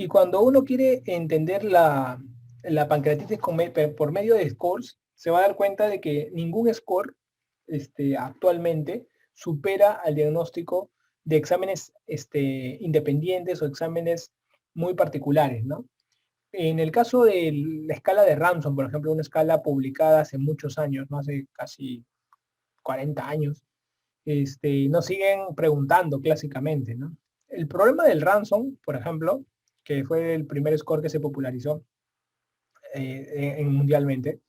Y cuando uno quiere entender la pancreatitis por medio de scores, se va a dar cuenta de que ningún score actualmente supera al diagnóstico de exámenes independientes o exámenes muy particulares, ¿no? En el caso de la escala de Ramson, por ejemplo, una escala publicada hace muchos años, ¿no? Hace casi 40 años, nos siguen preguntando clásicamente, ¿no? El problema del Ramson, por ejemplo, que fue el primer score que se popularizó mundialmente,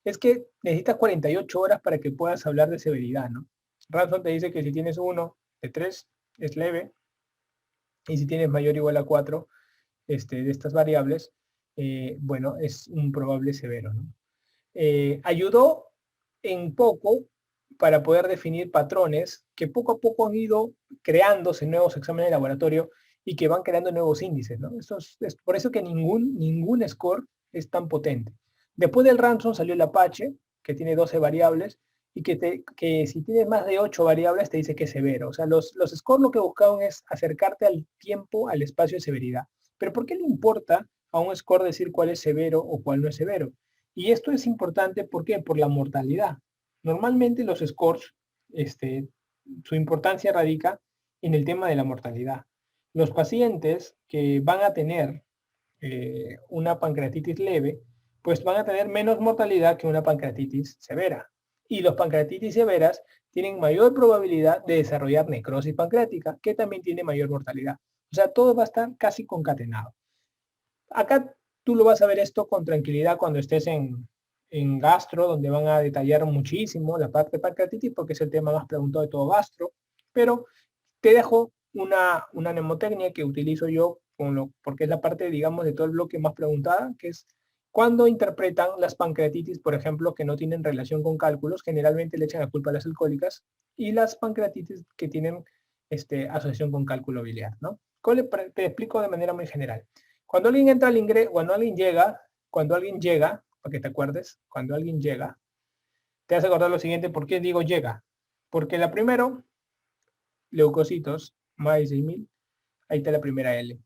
es que necesitas 48 horas para que puedas hablar de severidad, ¿no? Ramson te dice que si tienes 1 de 3 es leve, y si tienes mayor o igual a 4 de estas variables, bueno, es un probable severo, ¿no? Ayudó en poco para poder definir patrones que poco a poco han ido creándose nuevos exámenes de laboratorio y que van creando nuevos índices, ¿no? Es por eso que ningún score es tan potente. Después del Ransom salió el Apache, que tiene 12 variables, y que si tienes más de 8 variables te dice que es severo. O sea, los scores lo que buscaban es acercarte al tiempo, al espacio de severidad. Pero ¿por qué le importa a un score decir cuál es severo o cuál no es severo? Y esto es importante, ¿por qué? Por la mortalidad. Normalmente los scores, su importancia radica en el tema de la mortalidad. Los pacientes que van a tener una pancreatitis leve, pues van a tener menos mortalidad que una pancreatitis severa. Y los pancreatitis severas tienen mayor probabilidad de desarrollar necrosis pancreática, que también tiene mayor mortalidad. O sea, todo va a estar casi concatenado. Acá tú lo vas a ver esto con tranquilidad cuando estés en gastro, donde van a detallar muchísimo la parte de pancreatitis, porque es el tema más preguntado de todo gastro, pero te dejo una mnemotecnia que utilizo yo, porque es la parte, digamos, de todo el bloque más preguntada, que es cuando interpretan las pancreatitis, por ejemplo, que no tienen relación con cálculos, generalmente le echan la culpa a las alcohólicas, y las pancreatitis que tienen asociación con cálculo biliar, ¿no? Te explico de manera muy general. Cuando alguien entra al ingreso, cuando alguien llega, para que te acuerdes, cuando alguien llega, te vas a acordar lo siguiente, ¿por qué digo llega? Porque la primero, leucocitos, más de 6.000, ahí está la primera L.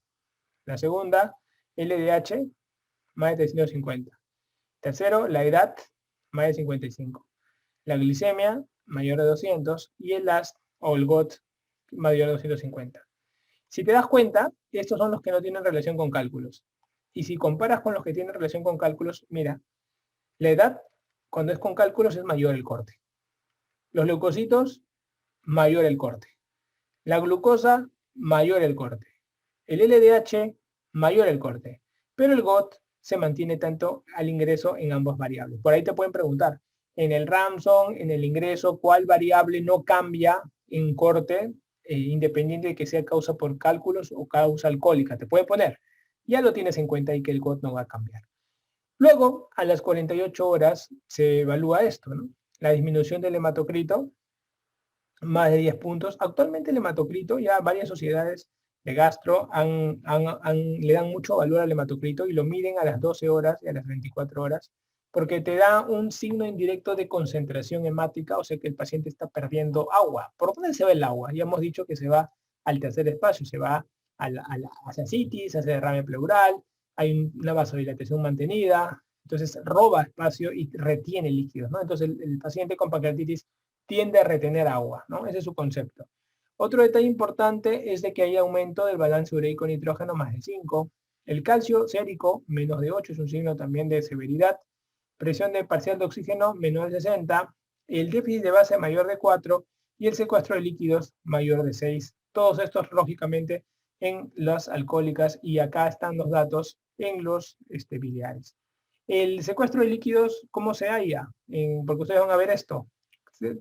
La segunda, LDH, más de 350. Tercero, la edad, más de 55. La glicemia, mayor de 200, y el AST o el GOT, mayor de 250. Si te das cuenta, estos son los que no tienen relación con cálculos. Y si comparas con los que tienen relación con cálculos, mira, la edad, cuando es con cálculos, es mayor el corte. Los leucocitos, mayor el corte. La glucosa, mayor el corte. El LDH, mayor el corte. Pero el GOT se mantiene tanto al ingreso en ambas variables. Por ahí te pueden preguntar, en el Ramson, en el ingreso, ¿cuál variable no cambia en corte, independiente de que sea causa por cálculos o causa alcohólica? Te puede poner. Ya lo tienes en cuenta y que el GOT no va a cambiar. Luego, a las 48 horas, se evalúa esto, ¿no? La disminución del hematocrito, más de 10 puntos. Actualmente el hematocrito, ya varias sociedades de gastro le dan mucho valor al hematocrito y lo miden a las 12 horas y a las 24 horas, porque te da un signo indirecto de concentración hemática, o sea que el paciente está perdiendo agua. ¿Por dónde se va el agua? Ya hemos dicho que se va al tercer espacio, se va a la ascitis, hace derrame pleural, hay una vasodilatación mantenida, entonces roba espacio y retiene líquidos, ¿no? Entonces el paciente con pancreatitis tiende a retener agua, ¿no? Ese es su concepto. Otro detalle importante es de que hay aumento del balance ureico-nitrógeno más de 5. El calcio sérico menos de 8 es un signo también de severidad. Presión de parcial de oxígeno menor de 60. El déficit de base mayor de 4 y el secuestro de líquidos mayor de 6. Todos estos, lógicamente, en las alcohólicas, y acá están los datos en los biliares. El secuestro de líquidos, ¿cómo se halla? Porque ustedes van a ver esto.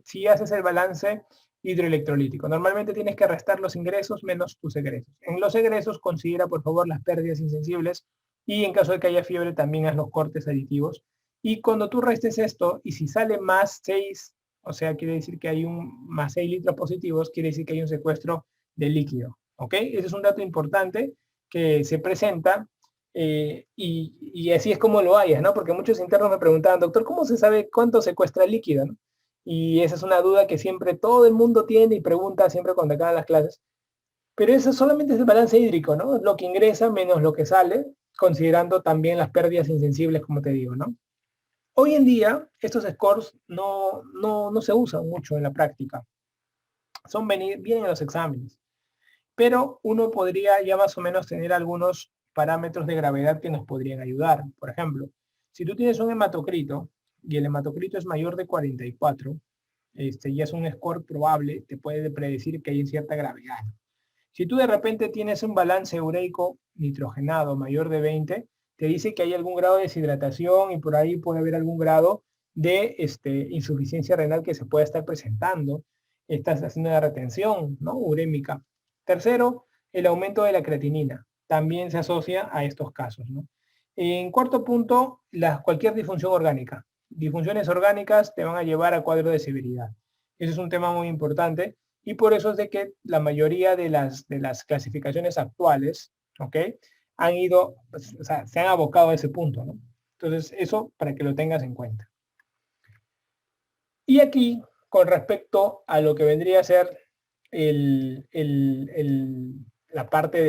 Si haces el balance hidroelectrolítico, normalmente tienes que restar los ingresos menos tus egresos. En los egresos considera por favor las pérdidas insensibles, y en caso de que haya fiebre también haz los cortes aditivos. Y cuando tú restes esto, y si sale más 6, o sea, quiere decir que hay un más 6 litros positivos, quiere decir que hay un secuestro de líquido. ¿Ok? Ese es un dato importante que se presenta, y así es como lo hayas, ¿no? Porque muchos internos me preguntaban, doctor, ¿cómo se sabe cuánto secuestra el líquido, ¿no? Y esa es una duda que siempre todo el mundo tiene y pregunta siempre cuando acaban las clases. Pero eso solamente es el balance hídrico, ¿no? Lo que ingresa menos lo que sale, considerando también las pérdidas insensibles, como te digo, ¿no? Hoy en día, estos scores no se usan mucho en la práctica. Vienen en los exámenes. Pero uno podría ya más o menos tener algunos parámetros de gravedad que nos podrían ayudar. Por ejemplo, si tú tienes un hematocrito y el hematocrito es mayor de 44, ya es un score probable, te puede predecir que hay cierta gravedad. Si tú de repente tienes un balance ureico nitrogenado mayor de 20, te dice que hay algún grado de deshidratación y por ahí puede haber algún grado de insuficiencia renal que se pueda estar presentando. Estás haciendo una retención, ¿no? Urémica. Tercero, el aumento de la creatinina. También se asocia a estos casos, ¿no? En cuarto punto, cualquier disfunción orgánica. Disfunciones orgánicas te van a llevar a cuadro de severidad. Ese es un tema muy importante y por eso es de que la mayoría de las clasificaciones actuales, ¿ok? Han ido, pues, o sea, se han abocado a ese punto, ¿no? Entonces, eso para que lo tengas en cuenta. Y aquí, con respecto a lo que vendría a ser la parte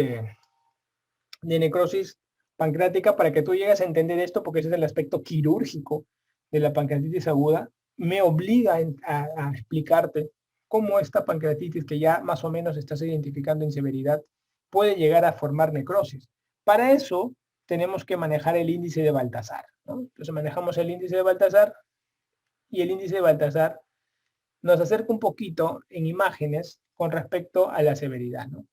de necrosis pancreática, para que tú llegues a entender esto, porque ese es el aspecto quirúrgico de la pancreatitis aguda, me obliga a explicarte cómo esta pancreatitis, que ya más o menos estás identificando en severidad, puede llegar a formar necrosis. Para eso tenemos que manejar el índice de Baltasar, ¿no? Entonces manejamos el índice de Baltasar y el índice de Baltasar nos acerca un poquito en imágenes con respecto a la severidad, ¿no?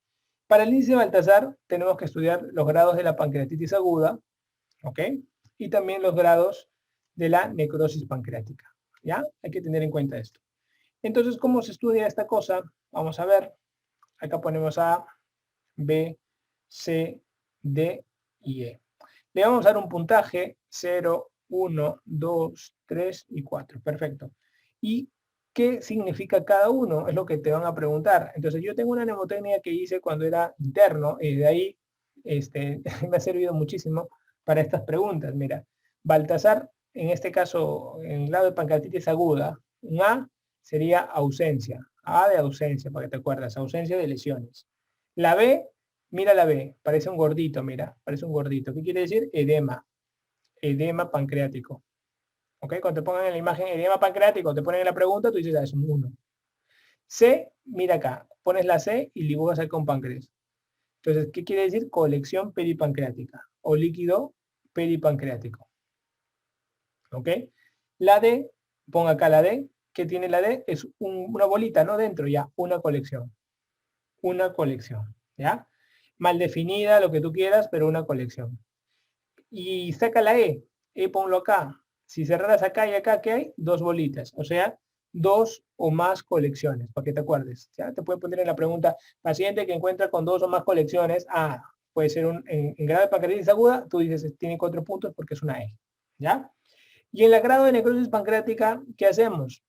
Para el índice de Baltasar tenemos que estudiar los grados de la pancreatitis aguda, ¿ok? Y también los grados de la necrosis pancreática, ¿ya? Hay que tener en cuenta esto. Entonces, ¿cómo se estudia esta cosa? Vamos a ver. Acá ponemos A, B, C, D y E. Le vamos a dar un puntaje 0, 1, 2, 3 y 4. Perfecto. ¿Y qué significa cada uno? Es lo que te van a preguntar. Entonces, yo tengo una mnemotecnia que hice cuando era interno y de ahí me ha servido muchísimo para estas preguntas. Mira, Baltasar, en este caso, en el lado de pancreatitis aguda, un A sería ausencia. A de ausencia, para que te acuerdas, ausencia de lesiones. La B, mira la B, parece un gordito, mira, parece un gordito. ¿Qué quiere decir? Edema, edema pancreático. ¿Ok? Cuando te pongan en la imagen edema pancreático, te ponen en la pregunta, tú dices, ah, es un 1. C, mira acá, pones la C y dibujas acá un páncreas. Entonces, ¿qué quiere decir? Colección peripancreática o líquido peripancreático. ¿Ok? La D, ponga acá la D, ¿qué tiene la D? Es una bolita, ¿no? Dentro ya, una colección. Una colección, ¿ya? Mal definida, lo que tú quieras, pero una colección. Y saca la E ponlo acá. Si cerraras acá y acá, ¿qué hay? Dos bolitas, o sea, dos o más colecciones, para que te acuerdes. ¿Ya? Te puede poner en la pregunta, paciente que encuentra con dos o más colecciones, puede ser en grado de pancreatitis aguda, tú dices, tiene 4 puntos porque es una E, ¿ya? Y en el grado de necrosis pancreática, ¿qué hacemos?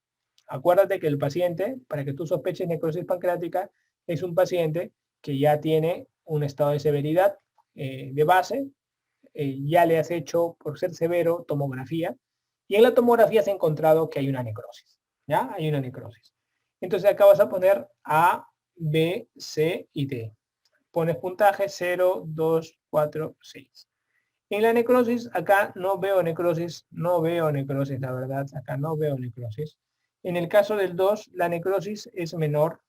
Acuérdate que el paciente, para que tú sospeches necrosis pancreática, es un paciente que ya tiene un estado de severidad de base, ya le has hecho, por ser severo, tomografía, y en la tomografía se ha encontrado que hay una necrosis, ¿ya? Hay una necrosis. Entonces acá vas a poner A, B, C y D. Pones puntaje 0, 2, 4, 6. En la necrosis, acá no veo necrosis, la verdad, acá no veo necrosis. En el caso del 2, la necrosis es menor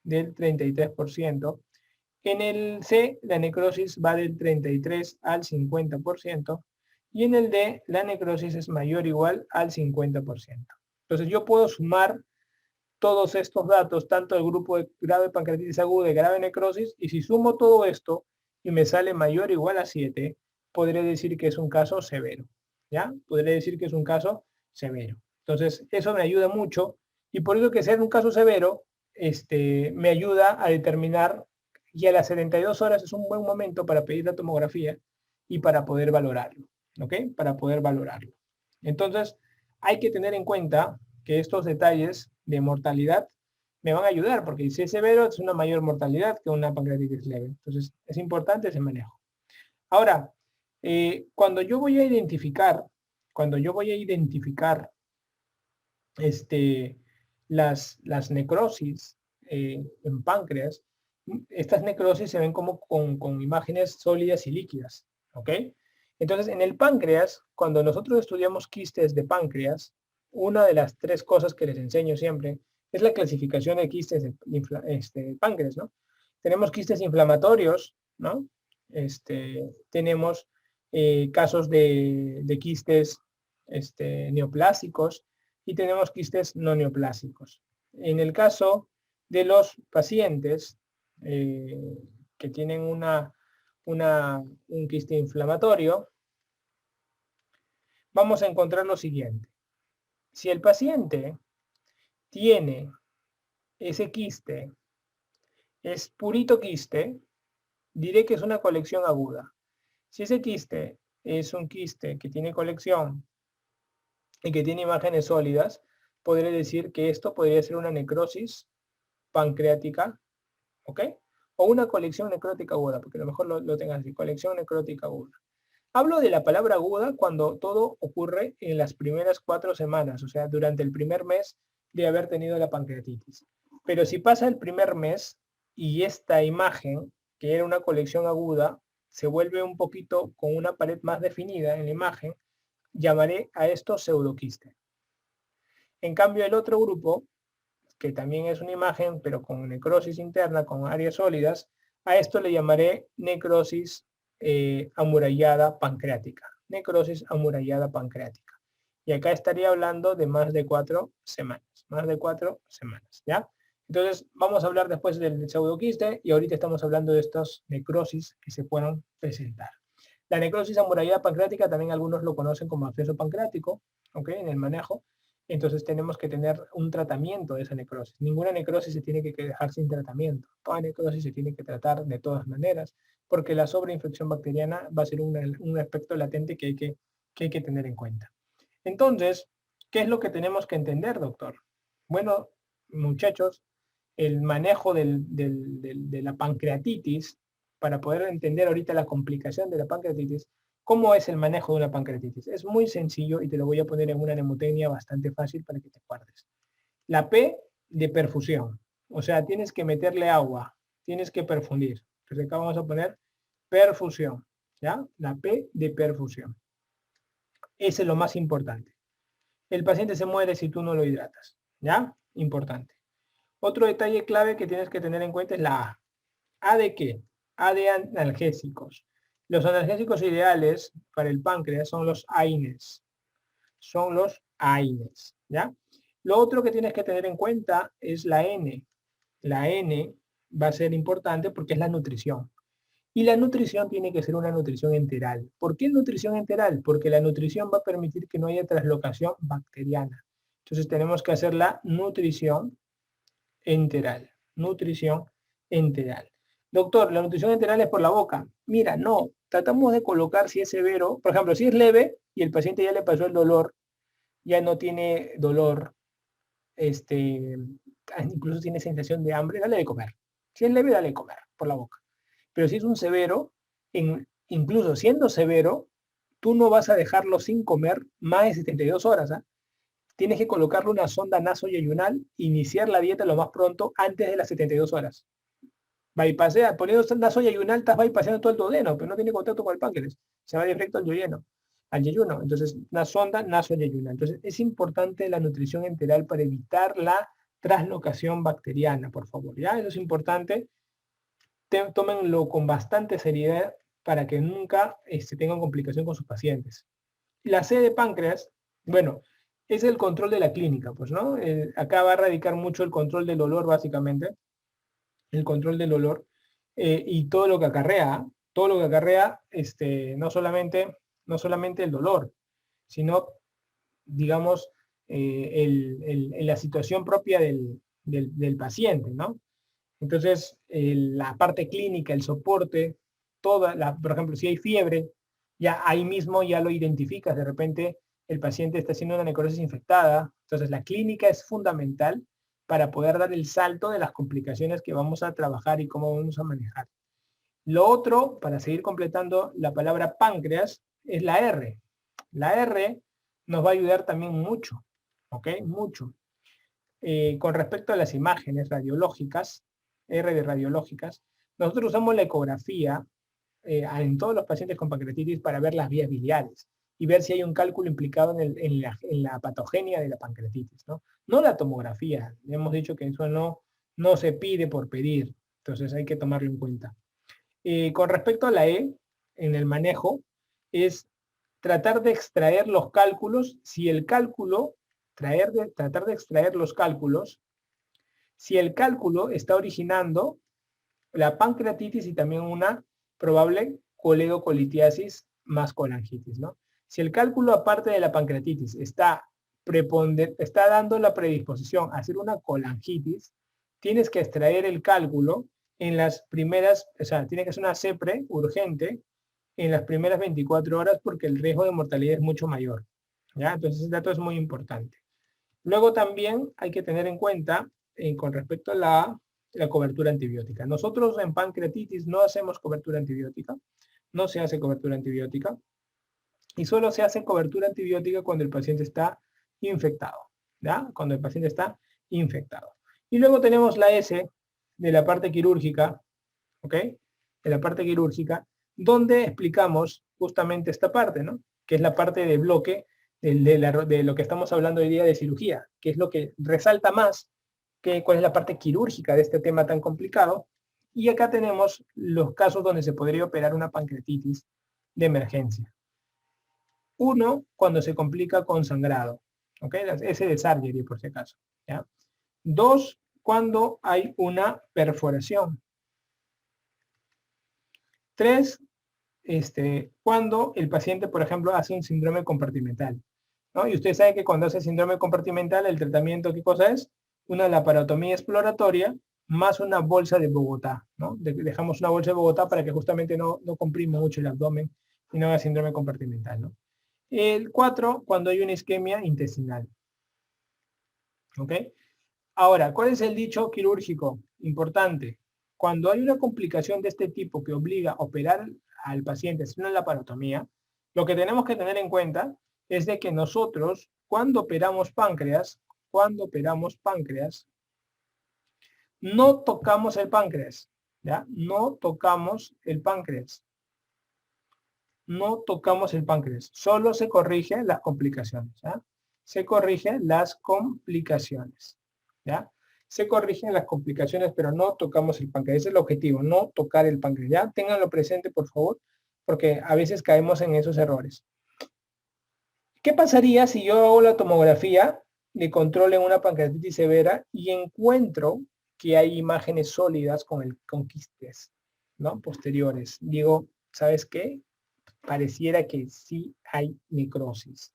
del 33%. En el C, la necrosis va del 33 al 50%. Y en el D, la necrosis es mayor o igual al 50%. Entonces yo puedo sumar todos estos datos, tanto del grupo de grado de pancreatitis aguda y grave necrosis, y si sumo todo esto y me sale mayor o igual a 7, podré decir que es un caso severo. ¿Ya? Podré decir que es un caso severo. Entonces, eso me ayuda mucho y por eso que sea un caso severo, me ayuda a determinar y a las 72 horas es un buen momento para pedir la tomografía y para poder valorarlo. ¿Ok? Para poder valorarlo. Entonces, hay que tener en cuenta que estos detalles de mortalidad me van a ayudar, porque si es severo es una mayor mortalidad que una pancreatitis leve. Entonces, es importante ese manejo. Ahora, cuando yo voy a identificar las necrosis en páncreas, estas necrosis se ven como con imágenes sólidas y líquidas, ¿ok? Entonces, en el páncreas, cuando nosotros estudiamos quistes de páncreas, una de las tres cosas que les enseño siempre es la clasificación de quistes de páncreas, ¿no? Tenemos quistes inflamatorios, ¿no? Tenemos casos de quistes neoplásicos y tenemos quistes no neoplásicos. En el caso de los pacientes que tienen un quiste inflamatorio, vamos a encontrar lo siguiente. Si el paciente tiene ese quiste, es purito quiste, diré que es una colección aguda. Si ese quiste es un quiste que tiene colección y que tiene imágenes sólidas, podré decir que esto podría ser una necrosis pancreática, ¿ok? O una colección necrótica aguda, porque a lo mejor lo tengas así, colección necrótica aguda. Hablo de la palabra aguda cuando todo ocurre en las primeras 4 semanas, o sea, durante el primer mes de haber tenido la pancreatitis. Pero si pasa el primer mes y esta imagen, que era una colección aguda, se vuelve un poquito con una pared más definida en la imagen, llamaré a esto pseudoquiste. En cambio, el otro grupo, que también es una imagen, pero con necrosis interna, con áreas sólidas, a esto le llamaré necrosis amurallada pancreática. Necrosis amurallada pancreática. Y acá estaría hablando de más de 4 semanas. Más de 4 semanas, ¿ya? Entonces, vamos a hablar después del pseudoquiste y ahorita estamos hablando de estas necrosis que se puedan presentar. La necrosis amurallada pancreática también algunos lo conocen como absceso pancreático, ¿ok? En el manejo. Entonces tenemos que tener un tratamiento de esa necrosis. Ninguna necrosis se tiene que dejar sin tratamiento. Toda necrosis se tiene que tratar de todas maneras, porque la sobreinfección bacteriana va a ser un aspecto latente que hay que tener en cuenta. Entonces, ¿qué es lo que tenemos que entender, doctor? Bueno, muchachos, el manejo de la pancreatitis, para poder entender ahorita la complicación de la pancreatitis, ¿cómo es el manejo de una pancreatitis? Es muy sencillo y te lo voy a poner en una mnemotecnia bastante fácil para que te acuerdes. La P de perfusión, o sea, tienes que meterle agua, tienes que perfundir. Entonces acá vamos a poner perfusión, ¿ya? La P de perfusión. Ese es lo más importante. El paciente se muere si tú no lo hidratas, ¿ya? Importante. Otro detalle clave que tienes que tener en cuenta es la A. ¿A de qué? A de analgésicos. Los analgésicos ideales para el páncreas son los AINES. Son los AINES, ¿ya? Lo otro que tienes que tener en cuenta es la N. La N va a ser importante porque es la nutrición. Y la nutrición tiene que ser una nutrición enteral. ¿Por qué nutrición enteral? Porque la nutrición va a permitir que no haya translocación bacteriana. Entonces tenemos que hacer la nutrición enteral. Nutrición enteral. Doctor, la nutrición enteral es por la boca. Mira, no. Tratamos de colocar si es severo. Por ejemplo, si es leve y el paciente ya le pasó el dolor, ya no tiene dolor, incluso tiene sensación de hambre, dale de comer. Si es leve, dale de comer por la boca. Pero si es un severo, incluso siendo severo, tú no vas a dejarlo sin comer más de 72 horas. ¿eh? Tienes que colocarle una sonda nasoyeyunal, iniciar la dieta lo más pronto antes de las 72 horas. Bypasea, poniendo nasoyeyunal, estás bypaseando todo el duodeno, pero no tiene contacto con el páncreas. Se va directo al yeyuno. Entonces, una sonda nasoyeyunal. Entonces, es importante la nutrición enteral para evitar la translocación bacteriana, por favor. ¿Ya? Eso es importante. Tómenlo con bastante seriedad para que nunca tengan complicación con sus pacientes. La C de páncreas, bueno, es el control de la clínica, pues, ¿no? Acá va a radicar mucho el control del olor, básicamente, el control del olor y todo lo que acarrea, no solamente el dolor, sino, digamos, la situación propia del paciente, ¿no? Entonces, la parte clínica, el soporte, por ejemplo, si hay fiebre, ya ahí mismo ya lo identificas, de repente el paciente está haciendo una necrosis infectada, entonces la clínica es fundamental para poder dar el salto de las complicaciones que vamos a trabajar y cómo vamos a manejar. Lo otro, para seguir completando la palabra páncreas, es la R. La R nos va a ayudar también mucho, ¿ok? Mucho. Con respecto a las imágenes radiológicas, R de radiológicas, nosotros usamos la ecografía en todos los pacientes con pancreatitis para ver las vías biliares y ver si hay un cálculo implicado en la patogenia de la pancreatitis, ¿no? No la tomografía. Hemos dicho que eso no se pide por pedir, entonces hay que tomarlo en cuenta. Con respecto a la E, en el manejo, es tratar de extraer los cálculos, si el cálculo, tratar de extraer los cálculos, si el cálculo está originando la pancreatitis y también una probable coledocolitiasis más colangitis, ¿no? Si el cálculo, aparte de la pancreatitis, está dando la predisposición a hacer una colangitis, tienes que extraer el cálculo en las primeras, o sea, tiene que ser una CEPRE urgente en las primeras 24 horas porque el riesgo de mortalidad es mucho mayor, ¿ya? Entonces, ese dato es muy importante. Luego también hay que tener en cuenta, con respecto a la cobertura antibiótica. Nosotros en pancreatitis no hacemos cobertura antibiótica, no se hace cobertura antibiótica, y solo se hace cobertura antibiótica cuando el paciente está infectado, ¿ya? Cuando el paciente está infectado. Y luego tenemos la S de la parte quirúrgica, ¿ok? De la parte quirúrgica, donde explicamos justamente esta parte, ¿no? Que es la parte de bloque de lo que estamos hablando hoy día de cirugía, que es lo que resalta más cuál es la parte quirúrgica de este tema tan complicado. Y acá tenemos los casos donde se podría operar una pancreatitis de emergencia. Uno, cuando se complica con sangrado, ¿ok? Ese de Sargeri, por si acaso, ¿ya? Dos, cuando hay una perforación. Tres, cuando el paciente, por ejemplo, hace un síndrome compartimental, ¿no? Y usted sabe que cuando hace síndrome compartimental, el tratamiento, ¿qué cosa es? Una laparotomía exploratoria más una bolsa de Bogotá, ¿no? Dejamos una bolsa de Bogotá para que justamente no comprima mucho el abdomen y no haga síndrome compartimental, ¿no? El 4, cuando hay una isquemia intestinal. ¿Ok? Ahora, ¿cuál es el dicho quirúrgico? Importante. Cuando hay una complicación de este tipo que obliga a operar al paciente sin una laparotomía, lo que tenemos que tener en cuenta es de que nosotros, cuando operamos páncreas, no tocamos el páncreas, ¿ya? No tocamos el páncreas. No tocamos el páncreas. Solo se corrigen las complicaciones, ¿ya? Se corrigen las complicaciones, ¿ya? Se corrigen las complicaciones, pero no tocamos el páncreas. Ese es el objetivo, no tocar el páncreas. Ya ténganlo presente, por favor, porque a veces caemos en esos errores. ¿Qué pasaría si yo hago la tomografía de control en una pancreatitis severa y encuentro que hay imágenes sólidas con quistes, ¿no? Posteriores? Digo, ¿sabes qué? Pareciera que sí hay necrosis.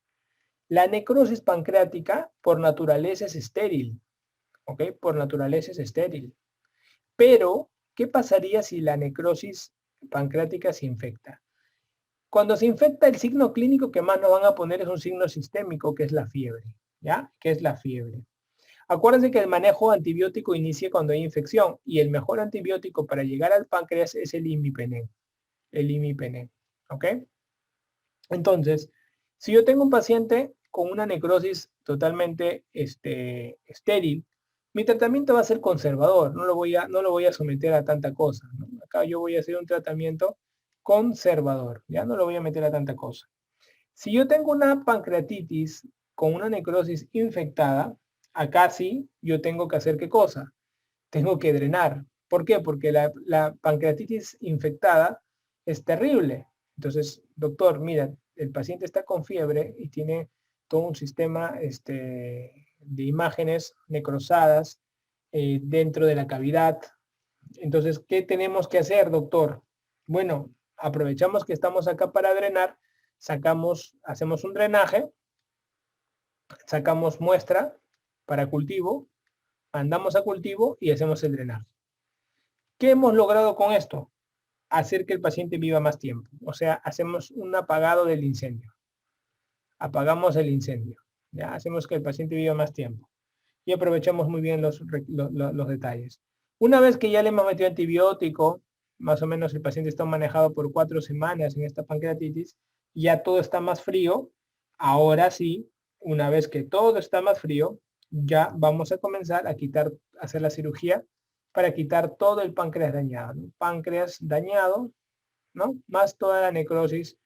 La necrosis pancreática por naturaleza es estéril, ¿ok? Por naturaleza es estéril. Pero, ¿qué pasaría si la necrosis pancreática se infecta? Cuando se infecta, el signo clínico que más nos van a poner es un signo sistémico, que es la fiebre, ¿ya? Que es la fiebre. Acuérdense que el manejo antibiótico inicia cuando hay infección y el mejor antibiótico para llegar al páncreas es el imipenem. El imipenem, ¿ok? Entonces, si yo tengo un paciente con una necrosis totalmente estéril, mi tratamiento va a ser conservador, no lo voy a someter a tanta cosa, ¿no? Acá yo voy a hacer un tratamiento conservador, ya no lo voy a meter a tanta cosa. Si yo tengo una pancreatitis con una necrosis infectada, acá sí yo tengo que hacer ¿qué cosa? Tengo que drenar. ¿Por qué? Porque la pancreatitis infectada es terrible. Entonces, doctor, mira, el paciente está con fiebre y tiene todo un sistema de imágenes necrosadas dentro de la cavidad. Entonces, ¿qué tenemos que hacer, doctor? Bueno, aprovechamos que estamos acá para drenar, hacemos un drenaje, sacamos muestra para cultivo, mandamos a cultivo y hacemos el drenaje. ¿Qué hemos logrado con esto? Hacer que el paciente viva más tiempo. O sea, hacemos un apagado del incendio. Apagamos el incendio. Ya hacemos que el paciente viva más tiempo. Y aprovechamos muy bien los detalles. Una vez que ya le hemos metido antibiótico, más o menos el paciente está manejado por 4 semanas en esta pancreatitis, ya todo está más frío. Ahora sí, una vez que todo está más frío, ya vamos a comenzar a hacer la cirugía para quitar todo el páncreas dañado, ¿no? Páncreas dañado, ¿no? Más toda la necrosis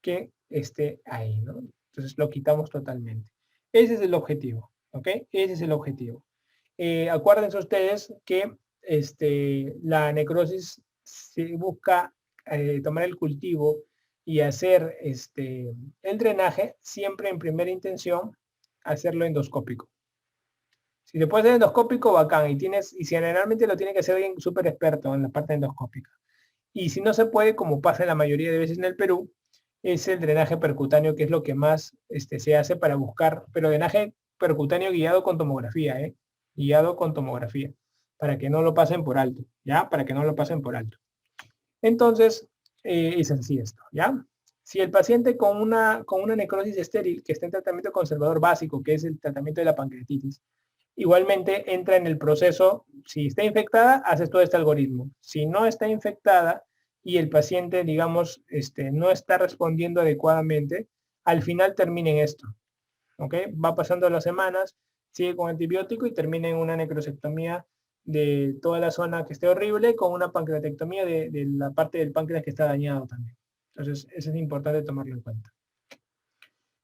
que esté ahí, ¿no? Entonces lo quitamos totalmente. Ese es el objetivo, ¿ok? Ese es el objetivo. Acuérdense ustedes que la necrosis se busca tomar el cultivo y hacer el drenaje siempre en primera intención, hacerlo endoscópico. Si se puede hacer endoscópico, bacán. Y si generalmente lo tiene que hacer alguien súper experto en la parte endoscópica. Y si no se puede, como pasa en la mayoría de veces en el Perú, es el drenaje percutáneo, que es lo que más se hace para buscar, pero drenaje percutáneo guiado con tomografía, ¿eh? Guiado con tomografía, para que no lo pasen por alto, ¿ya? Para que no lo pasen por alto. Entonces, es así esto, ¿ya? Si el paciente con una necrosis estéril, que está en tratamiento conservador básico, que es el tratamiento de la pancreatitis, igualmente entra en el proceso, si está infectada, haces todo este algoritmo. Si no está infectada y el paciente, digamos, no está respondiendo adecuadamente, al final termina en esto. ¿Ok? Va pasando las semanas, sigue con antibiótico y termina en una necrosectomía de toda la zona que esté horrible, con una pancreatectomía de la parte del páncreas que está dañado también. Entonces, eso es importante tomarlo en cuenta.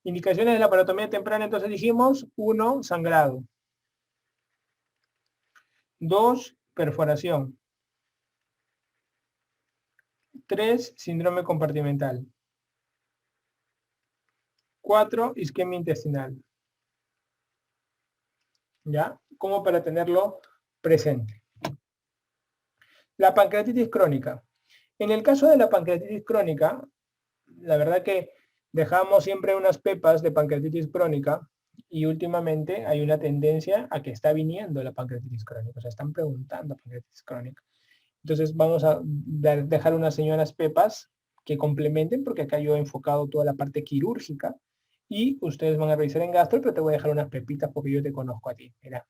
Indicaciones de la laparotomía temprana, entonces dijimos, 1, sangrado. 2, perforación. 3, síndrome compartimental. 4, isquemia intestinal. ¿Ya? Como para tenerlo presente. La pancreatitis crónica. En el caso de la pancreatitis crónica, la verdad que dejamos siempre unas pepas de pancreatitis crónica y últimamente hay una tendencia a que está viniendo la pancreatitis crónica. O sea, están preguntando pancreatitis crónica. Entonces vamos a dejar unas señoras pepas que complementen, porque acá yo he enfocado toda la parte quirúrgica y ustedes van a revisar en gastro, pero te voy a dejar unas pepitas porque yo te conozco a ti. Mira,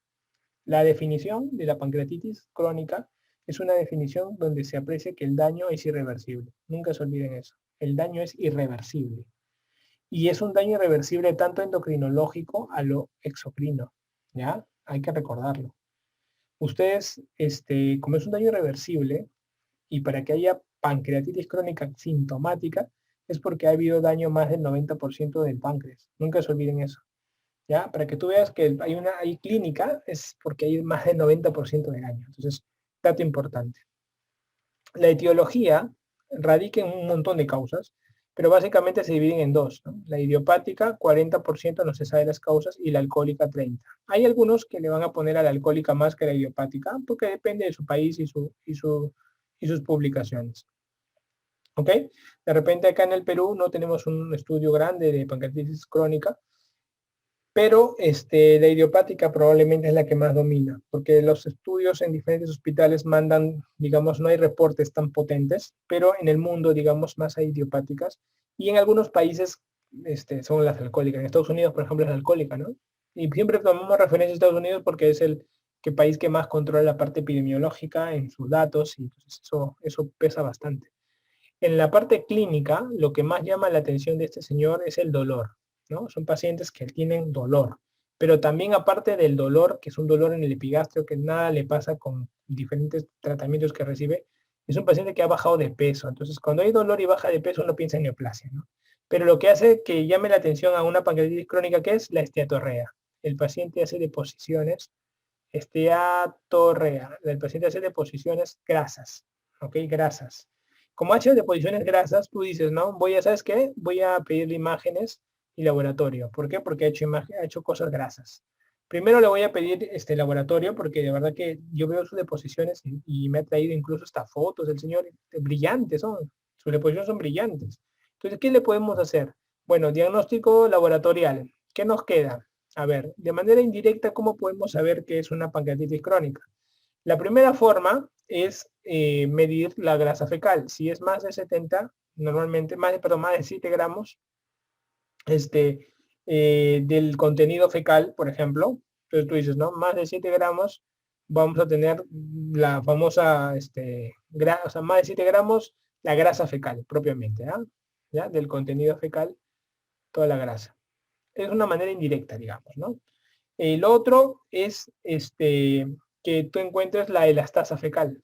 la definición de la pancreatitis crónica es una definición donde se aprecia que el daño es irreversible. Nunca se olviden eso. El daño es irreversible. Y es un daño irreversible tanto endocrinológico a lo exocrino. ¿Ya? Hay que recordarlo. Ustedes, como es un daño irreversible, y para que haya pancreatitis crónica sintomática, es porque ha habido daño más del 90% del páncreas. Nunca se olviden eso. ¿Ya? Para que tú veas que hay clínica, es porque hay más del 90% de daño. Entonces, dato importante. La etiología radica en un montón de causas, pero básicamente se dividen en dos, ¿no? La idiopática, 40% no se sabe las causas, y la alcohólica, 30%. Hay algunos que le van a poner a la alcohólica más que a la idiopática, porque depende de su país y sus publicaciones. ¿Ok? De repente acá en el Perú no tenemos un estudio grande de pancreatitis crónica, pero la idiopática probablemente es la que más domina, porque los estudios en diferentes hospitales mandan, digamos, no hay reportes tan potentes, pero en el mundo, digamos, más hay idiopáticas, y en algunos países son las alcohólicas. En Estados Unidos, por ejemplo, es la alcohólica, ¿no? Y siempre tomamos referencia a Estados Unidos porque es el país que más controla la parte epidemiológica en sus datos, y entonces eso pesa bastante. En la parte clínica, lo que más llama la atención de este señor es el dolor, ¿no? Son pacientes que tienen dolor, pero también aparte del dolor, que es un dolor en el epigastrio, que nada le pasa con diferentes tratamientos que recibe, es un paciente que ha bajado de peso. Entonces, cuando hay dolor y baja de peso, uno piensa en neoplasia, ¿no? Pero lo que hace que llame la atención a una pancreatitis crónica, que es la esteatorrea. El paciente hace deposiciones, esteatorrea. El paciente hace deposiciones grasas, ¿ok? Grasas. Como ha hecho deposiciones grasas, tú dices, ¿no? ¿Sabes qué? Voy a pedirle imágenes y laboratorio. ¿Por qué? Porque ha hecho cosas grasas. Primero le voy a pedir este laboratorio, porque de verdad que yo veo sus deposiciones y me ha traído incluso hasta fotos del señor, brillantes son. Sus deposiciones son brillantes. Entonces, ¿qué le podemos hacer? Bueno, diagnóstico laboratorial. ¿Qué nos queda? A ver, de manera indirecta, ¿cómo podemos saber que es una pancreatitis crónica? La primera forma es medir la grasa fecal. Si es más de 70, normalmente, más de 7 gramos del contenido fecal, por ejemplo. Entonces tú dices, ¿no? Más de 7 gramos, vamos a tener la famosa, o sea, más de 7 gramos, la grasa fecal, propiamente, ¿ya? Del contenido fecal, toda la grasa. Es una manera indirecta, digamos, ¿no? El otro es que tú encuentres la elastasa fecal.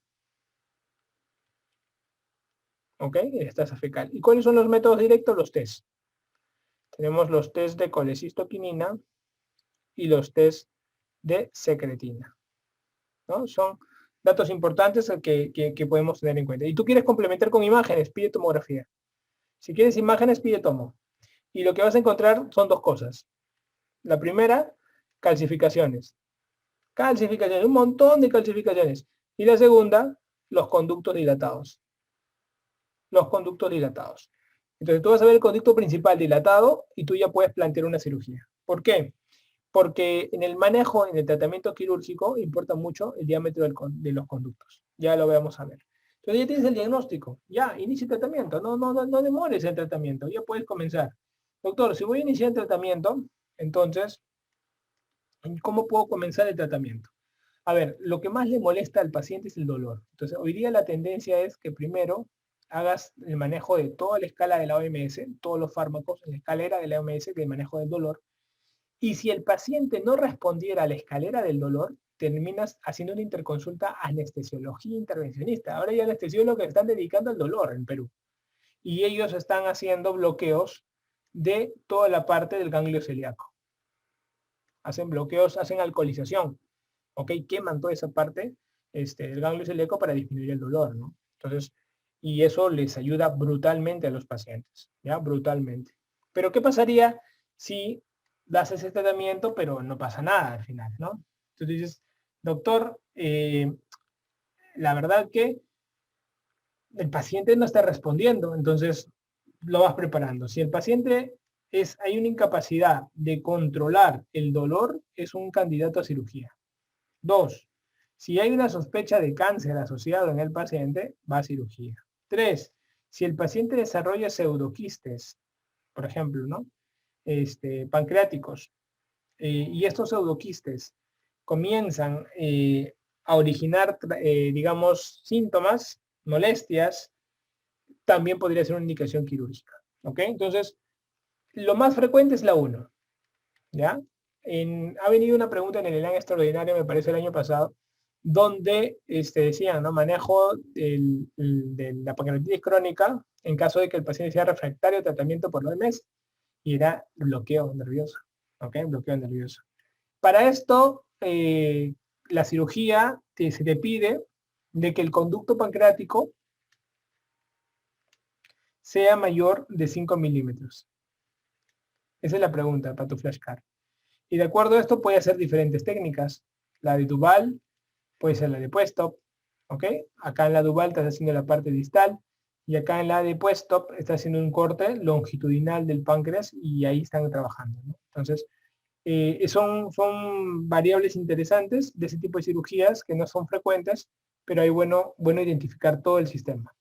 ¿Ok? Elastasa fecal. ¿Y cuáles son los métodos directos? Los test. Tenemos los test de colecistoquinina y los test de secretina, ¿no? Son datos importantes que podemos tener en cuenta. Y tú quieres complementar con imágenes, pide tomografía. Si quieres imágenes, pide tomo. Y lo que vas a encontrar son dos cosas. La primera, calcificaciones. Calcificaciones, un montón de calcificaciones. Y la segunda, los conductos dilatados. Los conductos dilatados. Entonces tú vas a ver el conducto principal dilatado y tú ya puedes plantear una cirugía. ¿Por qué? Porque en el manejo, en el tratamiento quirúrgico, importa mucho el diámetro de los conductos. Ya lo vamos a ver. Entonces ya tienes el diagnóstico. Ya, inicia el tratamiento. No demores el tratamiento. Ya puedes comenzar. Doctor, si voy a iniciar el tratamiento, entonces, ¿cómo puedo comenzar el tratamiento? A ver, lo que más le molesta al paciente es el dolor. Entonces, hoy día la tendencia es que primero hagas el manejo de toda la escala de la OMS, todos los fármacos, en la escalera de la OMS de manejo del dolor. Y si el paciente no respondiera a la escalera del dolor, terminas haciendo una interconsulta anestesiología intervencionista. Ahora hay anestesiólogos que están dedicando al dolor en Perú. Y ellos están haciendo bloqueos de toda la parte del ganglio celíaco. Hacen bloqueos, hacen alcoholización. ¿Ok? Queman toda esa parte del ganglio celíaco para disminuir el dolor, ¿no? Entonces, y eso les ayuda brutalmente a los pacientes, ¿ya? Brutalmente. Pero ¿qué pasaría si das ese tratamiento, pero no pasa nada al final, ¿no? Entonces dices, doctor, la verdad que el paciente no está respondiendo, entonces lo vas preparando. Si el paciente hay una incapacidad de controlar el dolor, es un candidato a cirugía. 2. Si hay una sospecha de cáncer asociado en el paciente, va a cirugía. 3. Si el paciente desarrolla pseudoquistes, por ejemplo, ¿no? Pancreáticos, y estos pseudoquistes comienzan a originar, digamos, síntomas, molestias, también podría ser una indicación quirúrgica. ¿Ok? Entonces, lo más frecuente es la 1. ¿Ya? Ha venido una pregunta en el ELAN extraordinario, me parece el año pasado, donde decían, ¿no? Manejo de la pancreatitis crónica en caso de que el paciente sea refractario a tratamiento por 2 meses. Y era bloqueo nervioso. ¿Ok? Bloqueo nervioso. Para esto, la cirugía se te pide de que el conducto pancreático sea mayor de 5 milímetros. Esa es la pregunta para tu flashcard. Y de acuerdo a esto puede hacer diferentes técnicas. La de Duval, puede ser la de Puestop, ¿ok? Acá en la Duval estás haciendo la parte distal y acá en la de Puestop estás haciendo un corte longitudinal del páncreas y ahí están trabajando, ¿no? Entonces, son variables interesantes de ese tipo de cirugías que no son frecuentes, pero hay bueno identificar todo el sistema.